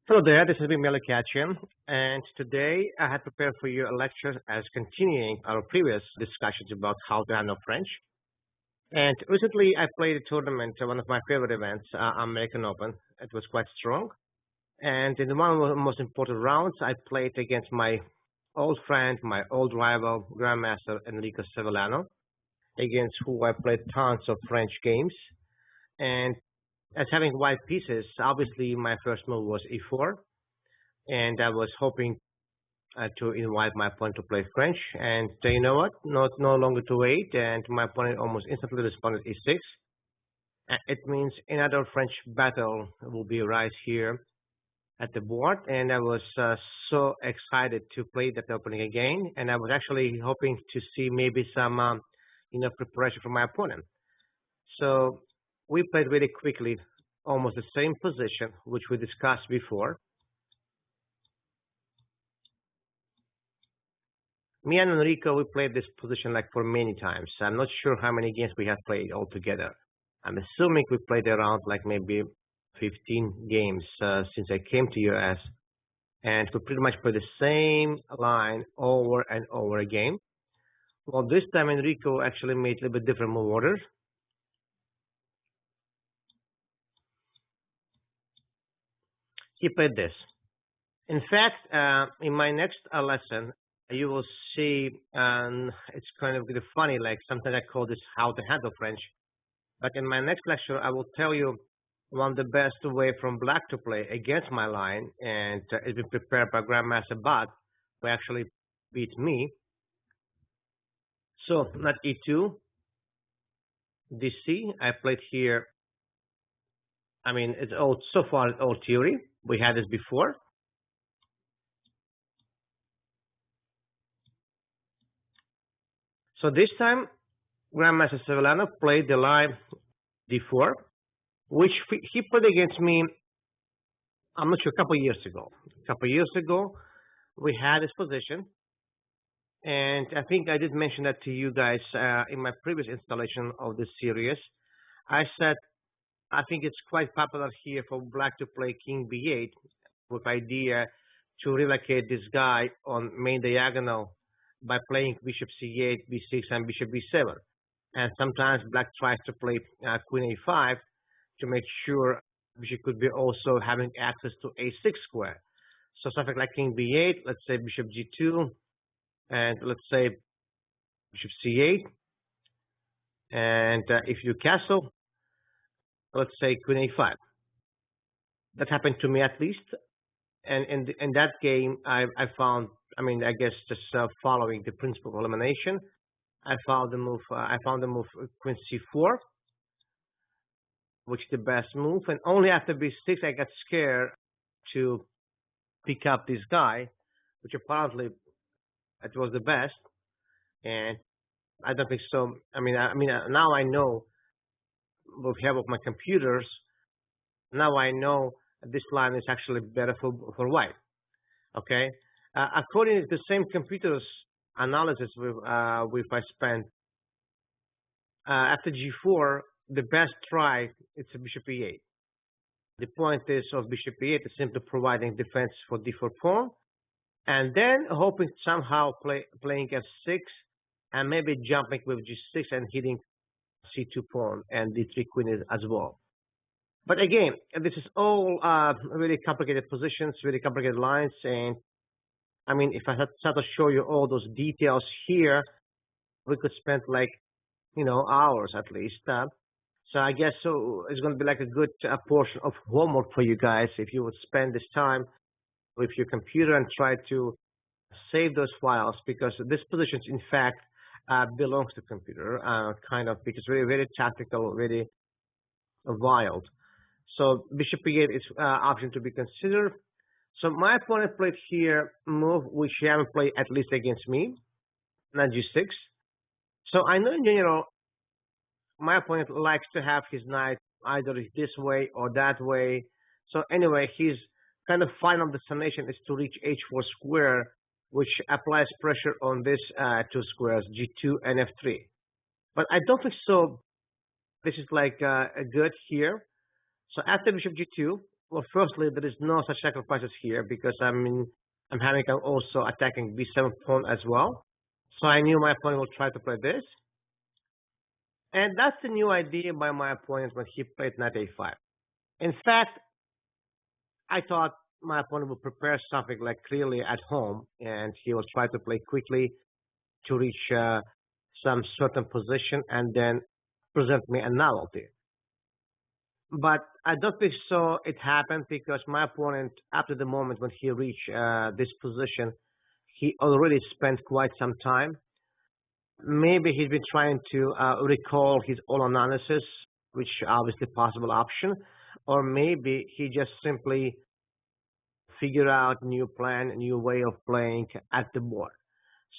Hello there, this is Mimelo Kachin, and today I had prepared for you a lecture as continuing our previous discussions about how to handle French. And recently I played a tournament, one of my favorite events, American Open. It was quite strong. And in one of the most important rounds, I played against my old friend, my old rival, Grandmaster Enrico Sevillano, against who I played tons of French games. And as having white pieces, obviously my first move was e4, and I was hoping to invite my opponent to play French. And you know what? Not no longer to wait, and my opponent almost instantly responded e6. It means another French battle will be right here at the board, and I was so excited to play that opening again. And I was actually hoping to see maybe some, preparation from my opponent. So we played really quickly, almost the same position which we discussed before. Me and Enrico, we played this position like for many times. I'm not sure how many games we have played altogether. I'm assuming we played around like maybe 15 games since I came to US, and we pretty much played the same line over and over again. Well, this time Enrico actually made a little bit different move orders. He played this. In fact, in my next lesson, you will see, it's kind of really funny, like sometimes I call this how to handle French. But in my next lecture, I will tell you one of the best way from black to play against my line, and it's been prepared by Grandmaster Bot, who actually beat me. So, not e2, dc, I played here, I mean, it's all, so far it's all theory. We had this before. So this time, Grandmaster Sevillano played the line d4, which he played against me, I'm not sure, a couple of years ago. A couple of years ago, we had this position, and I think I did mention that to you guys in my previous installation of this series. I said I think it's quite popular here for black to play king b8 with idea to relocate this guy on main diagonal by playing bishop c8, b6, and bishop b7. And sometimes black tries to play queen a5 to make sure bishop could be also having access to a6 square. So something like king b8, let's say bishop g2, and let's say bishop c8. And if you castle, let's say queen a5. That happened to me at least. And in that game, I found, I mean, I guess just following the principle of elimination, I found the move. I found the move queen c4, which is the best move. And only after b6, I got scared to pick up this guy, which apparently it was the best. And I don't think so. Now I know with help of my computers. Now I know this line is actually better for white. Okay, according to the same computers analysis with I spent after g4, the best try is a bishop e8. The point is of bishop e8 is simply providing defense for d4 pawn, and then hoping somehow playing f6 and maybe jumping with g6 and hitting c2 pawn and d3 queen as well. But again, this is all really complicated positions, really complicated lines, and I mean, if I had to show you all those details here, we could spend like, hours at least. So I guess it's going to be like a good portion of homework for you guys if you would spend this time with your computer and try to save those files, because this position, in fact, belongs to computer, kind of, because very, very tactical, really wild. So bishop e8 is option to be considered. So my opponent played here move which he haven't played at least against me, knight g6. So I know in general my opponent likes to have his knight either this way or that way. So anyway, his kind of final destination is to reach h4 square, which applies pressure on these two squares, g2 and f3. But I don't think so. This is like good here. So after bishop g2, Well, firstly, there is no such sacrifices here because I'm having also attacking b7 pawn as well. So I knew my opponent will try to play this. And that's the new idea by my opponent when he played knight a5. In fact, I thought my opponent would prepare something like clearly at home and he will try to play quickly to reach some certain position and then present me a novelty. But I don't think so it happened because my opponent, after the moment when he reached this position, he already spent quite some time. Maybe he's been trying to recall his own analysis, which obviously possible option, or maybe he just simply figure out new plan, new way of playing at the board.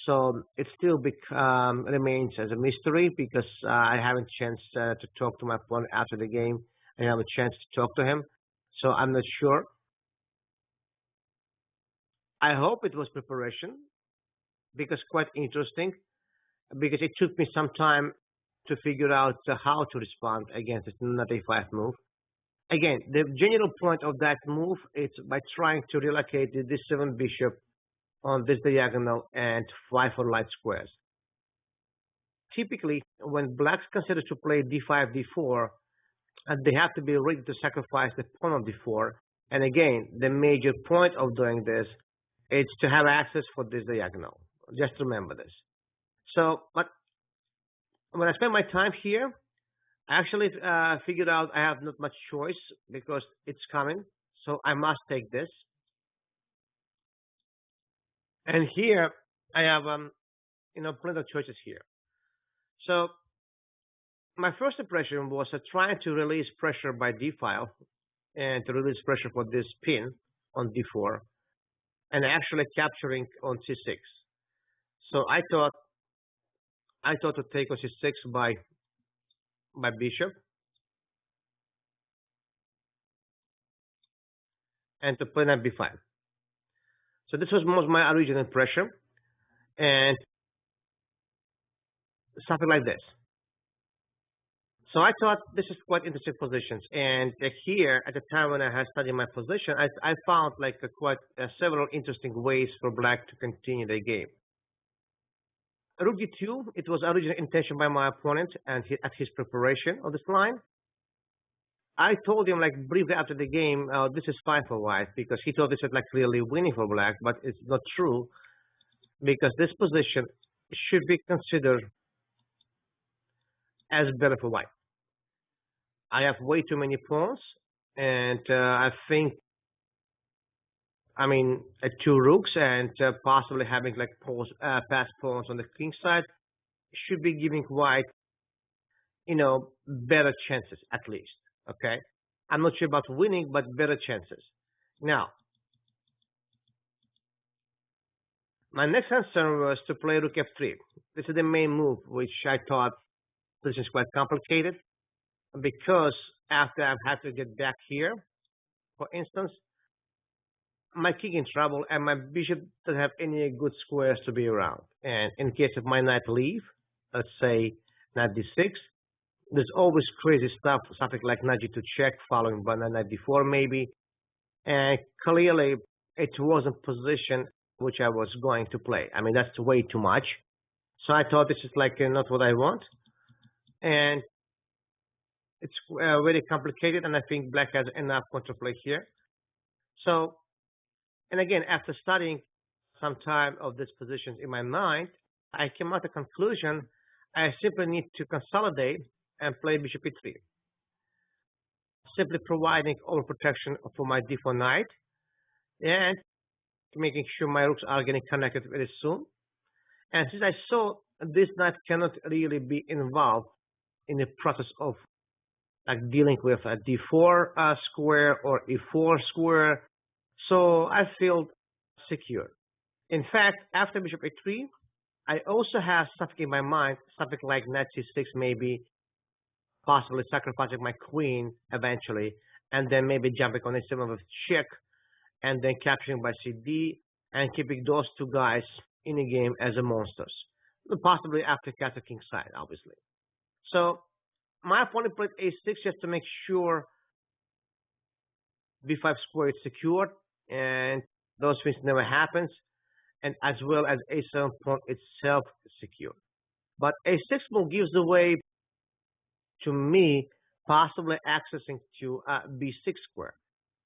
So it still remains as a mystery because I haven't chance to talk to my opponent after the game. I have a chance to talk to him, so I'm not sure. I hope it was preparation because quite interesting because it took me some time to figure out how to respond against this knight a5 move. Again, the general point of that move is by trying to relocate the d7 bishop on this diagonal and fight for light squares. Typically, when blacks consider to play d5, d4, they have to be ready to sacrifice the pawn on d4. And again, the major point of doing this is to have access for this diagonal. Just remember this. So, but when I spend my time here, I actually figured out I have not much choice because it's coming. So I must take this. And here I have, plenty of choices here. So my first impression was trying to release pressure by d file and to release pressure for this pin on d4 and actually capturing on c6. So I thought to take on c6 by bishop and to play knight b5. So this was most my original impression and something like this. So I thought this is quite interesting positions. And here, at the time when I had studied my position, I found like quite several interesting ways for black to continue the game. Rook d2, it was original intention by my opponent and at his preparation of this line. I told him like briefly after the game, this is fine for white because he thought this was like clearly winning for black, but it's not true because this position should be considered as better for white. I have way too many pawns, and I think, two rooks and possibly having like pass pawns on the king side should be giving white, better chances at least. Okay, I'm not sure about winning, but better chances. Now, my next answer was to play rook f3. This is the main move, which I thought this is quite complicated because after I've had to get back here, for instance, my king in trouble and my bishop doesn't have any good squares to be around. And in case of my knight leave, let's say knight d6, there's always crazy stuff, something like knight g2 check, following by knight d4 maybe. And clearly, it wasn't position which I was going to play. That's way too much. So I thought this is like not what I want. And it's very complicated, and I think black has enough counterplay here. So, and again, after studying some time of these positions in my mind, I came out a conclusion I simply need to consolidate and play bishop e3, simply providing overprotection for my d4 knight and making sure my rooks are getting connected very soon. And since I saw this knight cannot really be involved in the process of like dealing with a d4 square or e4 square, so I feel secure. In fact, after bishop a3, I also have something in my mind, something like knight c6 maybe, possibly sacrificing my queen eventually, and then maybe jumping on a7 with check, and then capturing by cd, and keeping those two guys in the game as a monsters. Possibly after castle king side, obviously. So my opponent played a6 just to make sure b5 square is secured, and those things never happens, and as well as a7 pawn itself is secure. But a6 move gives the way to me possibly accessing to b6 square.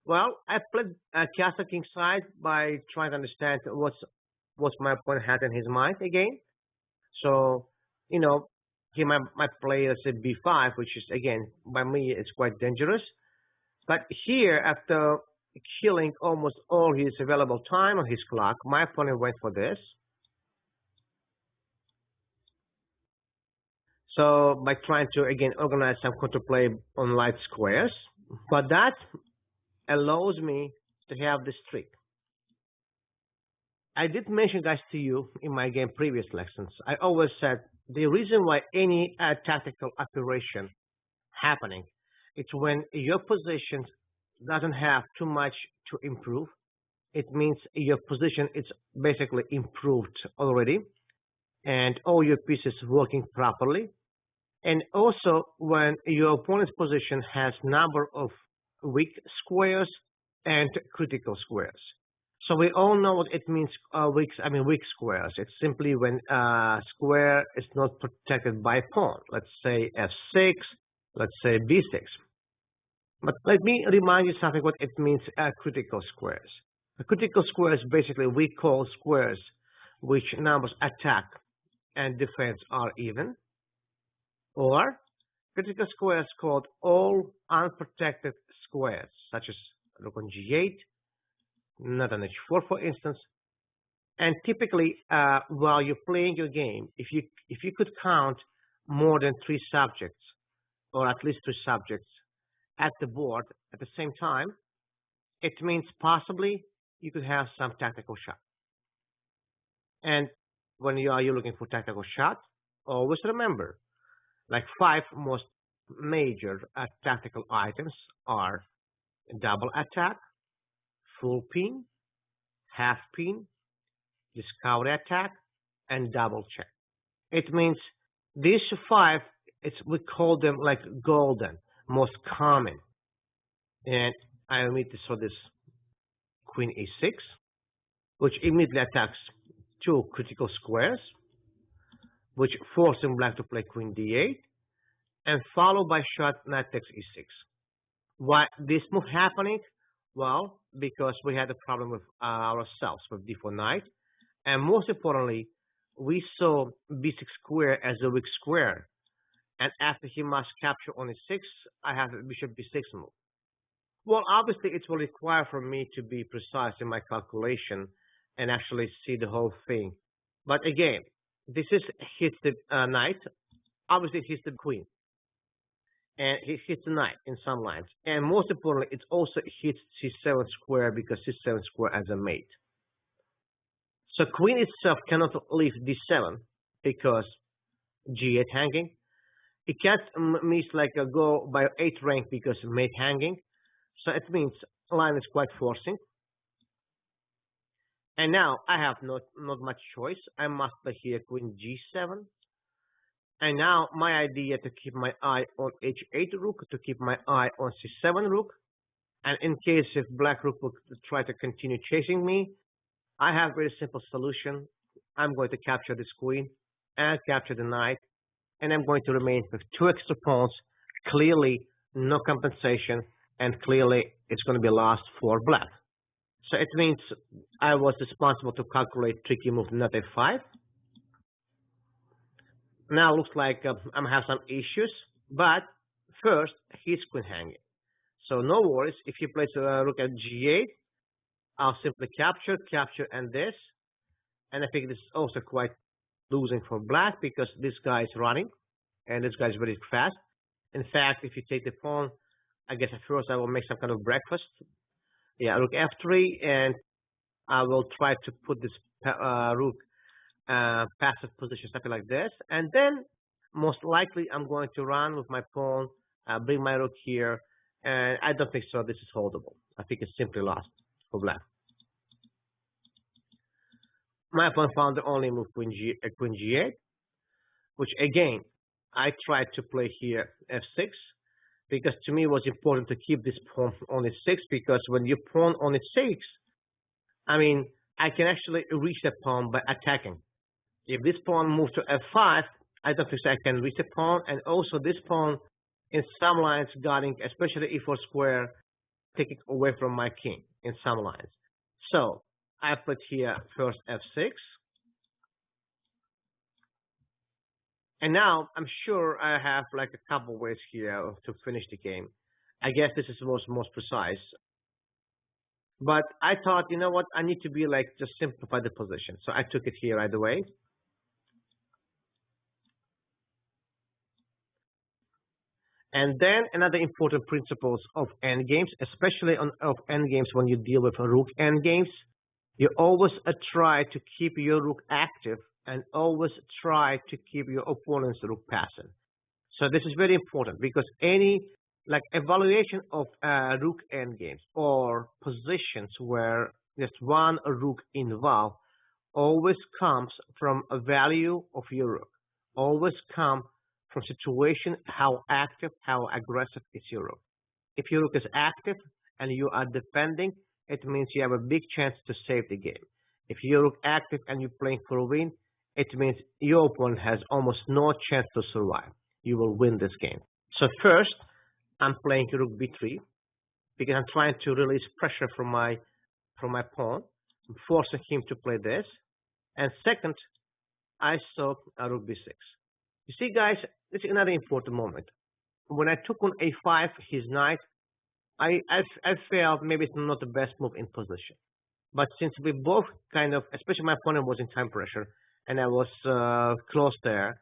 Well, I played castle king side by trying to understand what my opponent had in his mind again. So, you know, he might play, let's say, b5, which is, again, by me, it's quite dangerous. But here, after killing almost all his available time on his clock, my opponent went for this. So, by trying to, again, organize some counterplay on light squares. But that allows me to have this trick. I did mention, guys, to you in my game previous lessons. I always said the reason why any tactical operation happening, it's when your position doesn't have too much to improve. It means your position is basically improved already, and all your pieces working properly. And also when your opponent's position has number of weak squares and critical squares. So we all know what it means, weak squares. It's simply when a square is not protected by a pawn. Let's say f6, let's say b6. But let me remind you something what it means, critical squares. A critical square is basically we call squares which numbers attack and defense are even, or critical squares called all unprotected squares, such as rook on g8, not on h4, for instance. And typically, while you're playing your game, if you could count more than 3 subjects, or at least 3 subjects at the board at the same time, it means possibly you could have some tactical shot. And when you're looking for tactical shot, always remember, like 5 most major tactical items are double attack, full pin, half pin, discovery attack, and double check. It means these 5, we call them like golden, most common. And I immediately saw this queen e6, which immediately attacks 2 critical squares, which forcing black to play queen d8, and followed by shot knight takes e6. Why this move happening? Well, because we had a problem with ourselves with d4 knight, and most importantly, we saw b6 square as a weak square, and after he must capture on e6, I have bishop b6 move. Well, obviously, it will require for me to be precise in my calculation and actually see the whole thing. But again, this is hits the knight. Obviously, it hits the queen. And it hits the knight in some lines. And most importantly, it also hits c7 square because c7 square as a mate. So queen itself cannot leave d7 because g8 hanging. It can't miss like a go by 8 rank because mate hanging. So it means line is quite forcing. And now I have not much choice. I must play here queen g7. And now my idea to keep my eye on h8 rook, to keep my eye on c7 rook. And in case if black rook will try to continue chasing me, I have a very simple solution. I'm going to capture this queen and capture the knight. And I'm going to remain with 2 extra pawns. Clearly, no compensation. And clearly, it's going to be lost for black. So it means I was responsible to calculate tricky move knight f5. Now looks like I'm going to have some issues. But first, he's queen hanging. So no worries. If he plays rook at g8, I'll simply capture, and this. And I think this is also quite losing for black because this guy is running. And this guy is very fast. In fact, if you take the pawn, I guess at first I will make some kind of breakfast. Yeah, rook f3, and I will try to put this rook passive position, something like this. And then, most likely, I'm going to run with my pawn, bring my rook here, and I don't think so this is holdable. I think it's simply lost for black. My pawn found the only move queen g8, which again, I tried to play here f6, because to me it was important to keep this pawn on e6, because when you pawn on e6, I mean, I can actually reach the pawn by attacking. If this pawn moves to f5, I don't think I can reach the pawn, and also this pawn in some lines guarding, especially e4 square, taking away from my king in some lines. So I put here first f6. And now I'm sure I have like a couple ways here to finish the game. I guess this is the most precise. But I thought, you know what, I need to be like just simplify the position. So I took it here right away. And then another important principles of endgames, especially of endgames when you deal with rook endgames, you always try to keep your rook active and always try to keep your opponent's rook passive. So this is very important, because any like evaluation of rook endgames or positions where just one rook involved always comes from a value of your rook, always come from situation how active, how aggressive is your rook. If your rook is active and you are defending, it means you have a big chance to save the game. If your rook active and you're playing for a win, it means your opponent has almost no chance to survive. You will win this game. So first, I'm playing rook b3 because I'm trying to release pressure from my pawn. I'm forcing him to play this. And second, I saw a rook b6. You see, guys, this is another important moment. When I took on a5, his knight, I felt maybe it's not the best move in position. But since we both kind of, especially my opponent was in time pressure, and I was close there,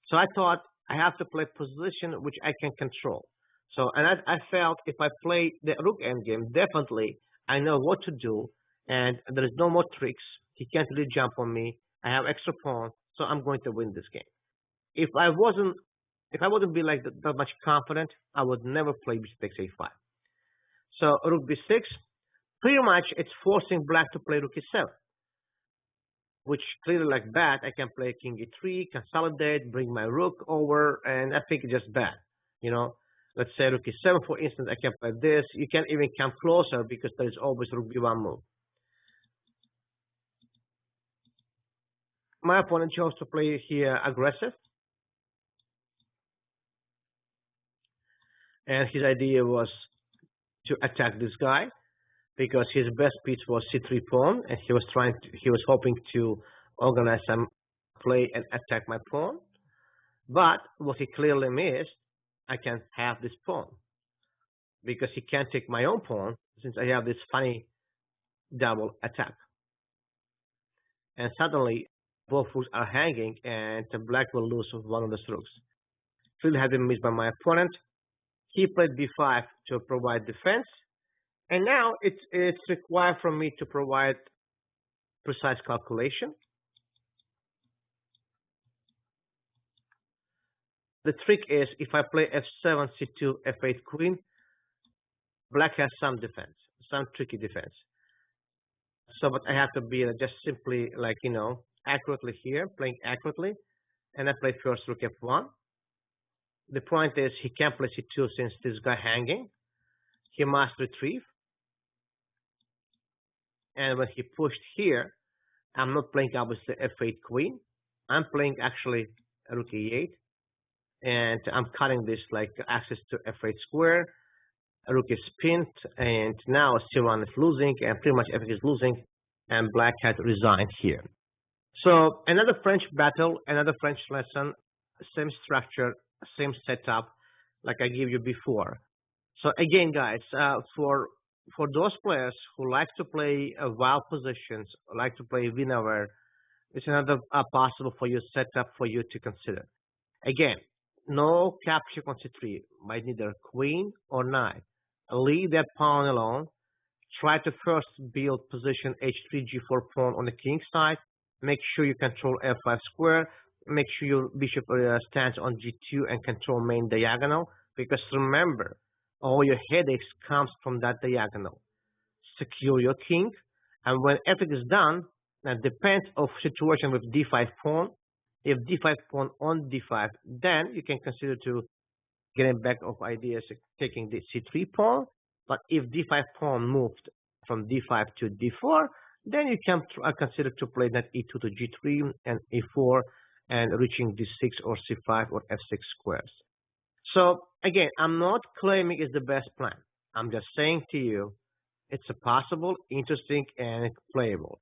so I thought I have to play position which I can control. So, and I felt if I play the rook endgame, definitely I know what to do, and there is no more tricks. He can't really jump on me. I have extra pawn, so I'm going to win this game. If I wouldn't be like that much confident, I would never play b6 a5. So rook b6, pretty much it's forcing black to play rook e7, which clearly like bad. I can play king e3, consolidate, bring my rook over, and I think it's just bad. You know, let's say rook e7, for instance, I can play this. You can't even come closer because there is always rook b1 move. My opponent chose to play here aggressive. And his idea was to attack this guy because his best piece was c3 pawn, and he was hoping to organize some play and attack my pawn. But what he clearly missed, I can have this pawn because he can't take my own pawn since I have this funny double attack. And suddenly both rooks are hanging, and black will lose one of the rooks. Clearly had been missed by my opponent. He played b5 to provide defense, and now it's required from me to provide precise calculation. The trick is if I play f7, c2, f8 queen, black has some defense, some tricky defense. So, but I have to be just simply like, you know, accurately here, playing accurately, and I play first rook f1. The point is he can't play c2 since this guy hanging. He must retrieve. And when he pushed here, I'm not playing obviously f8 queen. I'm playing actually rook e8. And I'm cutting this like access to f8 square. Rook is pinned, and now c1 is losing, and pretty much everything is losing, and black had resigned here. So another French battle, another French lesson, same structure, same setup, like I gave you before. So again, guys, for those players who like to play wild positions, like to play win-over, it's another possible for you setup for you to consider. Again, no capture on c3 by neither queen or knight. Leave that pawn alone. Try to first build position h3, g4 pawn on the king side. Make sure you control f5 square. Make sure your bishop stands on g2 and control main diagonal. Because remember, all your headaches comes from that diagonal. Secure your king, and when everything is done, that depends of situation with d5 pawn. If d5 pawn on d5, then you can consider to getting back of ideas, taking the c3 pawn. But if d5 pawn moved from d5 to d4, then you can consider to play that e2 to g3 and e4 and reaching d6 or c5 or f6 squares. So again, I'm not claiming it's the best plan. I'm just saying to you, it's a possible, interesting, and playable.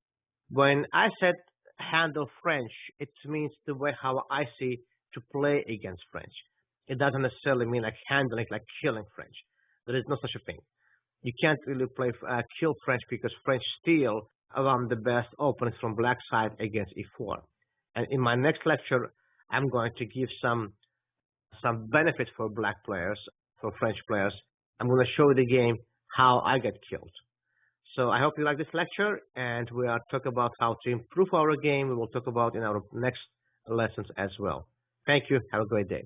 When I said handle French, it means the way how I see to play against French. It doesn't necessarily mean like handling, like killing French. There is no such a thing. You can't really play kill French because French still around the best opponents from black side against e4. And in my next lecture, I'm going to give some benefits for black players, for French players. I'm going to show the game how I get killed. So I hope you like this lecture, and we are talking about how to improve our game. We will talk about in our next lessons as well. Thank you. Have a great day.